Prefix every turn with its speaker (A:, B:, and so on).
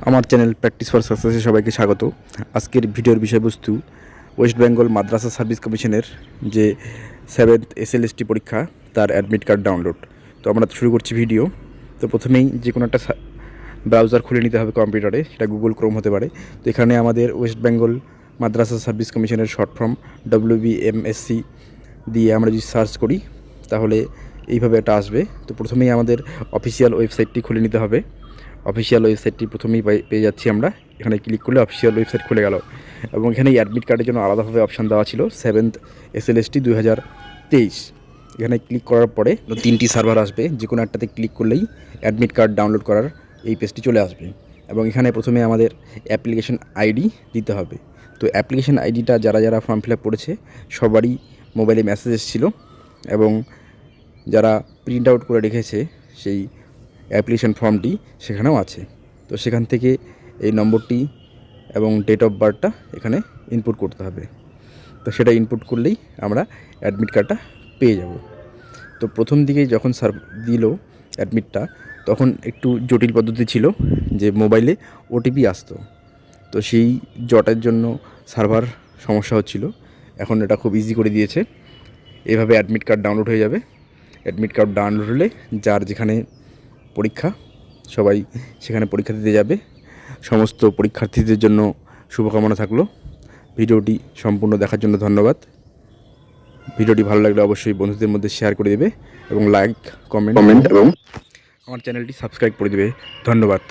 A: আমার channel practice for সাকসেসে সবাইকে স্বাগত। আজকের ভিডিওর বিষয়বস্তু ওয়েস্ট বেঙ্গল মাদ্রাসা সার্ভিস কমিশনের যে 7th SLST পরীক্ষা তার অ্যাডমিট কার্ড ডাউনলোড। তো আমরা শুরু করছি ভিডিও। তো প্রথমেই যে কোনো একটা ব্রাউজার খুলে নিতে হবে কম্পিউটারে, সেটা গুগল ক্রোম হতে পারে। তো এখানে আমাদের ওয়েস্ট বেঙ্গল মাদ্রাসা সার্ভিস কমিশনের শর্ট ফর্ম WBMSC দিয়ে আমরা যদি সার্চ করি তাহলে এইভাবে এটা আসবে। তো প্রথমেই আমাদের অফিসিয়াল ওয়েবসাইটটি খুলে নিতে হবে। অফিসিয়াল ওয়েবসাইটটি প্রথমেই পেয়ে যাচ্ছি আমরা। এখানে ক্লিক করলে অফিসিয়াল ওয়েবসাইট খুলে গেল এবং এখানে অ্যাডমিট কার্ডের জন্য আলাদাভাবে অপশান দেওয়া ছিল 7th SLST 2023। এখানে ক্লিক করার পরে 3টি সার্ভার আসবে, যে কোনো একটাতে ক্লিক করলেই অ্যাডমিট কার্ড ডাউনলোড করার এই পেজটি চলে আসবে। এবং এখানে প্রথমে আমাদের অ্যাপ্লিকেশন আইডি দিতে হবে। তো অ্যাপ্লিকেশন আইডিটা যারা যারা ফর্ম ফিল আপ করেছে সবারই মোবাইলে মেসেজ এসেছিলো এবং যারা প্রিন্ট আউট করে রেখেছে সেই অ্যাপ্লিকেশন ফর্মটি সেখানেও আছে। তো সেখান থেকে এই নম্বরটি এবং ডেট অফ বার্থটা এখানে ইনপুট করতে হবে। তো সেটা ইনপুট করলেই আমরা অ্যাডমিট কার্ডটা পেয়ে যাব। তো প্রথম দিকে যখন দিল অ্যাডমিটটা তখন একটু জটিল পদ্ধতি ছিল যে মোবাইলে ওটিপি আসতো। তো সেই জটের জন্য সার্ভার সমস্যা হচ্ছিল। এখন এটা খুব ইজি করে দিয়েছে। এভাবে অ্যাডমিট কার্ড ডাউনলোড হয়ে যাবে। অ্যাডমিট কার্ড ডাউনলোড হলে যার যেখানে পরীক্ষা সবাই সেখানে পরীক্ষা দিতে যাবে। সমস্ত পরীক্ষার্থীদের জন্য শুভকামনা থাকলো। ভিডিওটি সম্পূর্ণ দেখার জন্য ধন্যবাদ। ভিডিওটি ভালো লাগলে অবশ্যই বন্ধুদের মধ্যে শেয়ার করে দেবে এবং লাইক কমেন্ট এবং আমার চ্যানেলটি সাবস্ক্রাইব করে দেবে। ধন্যবাদ।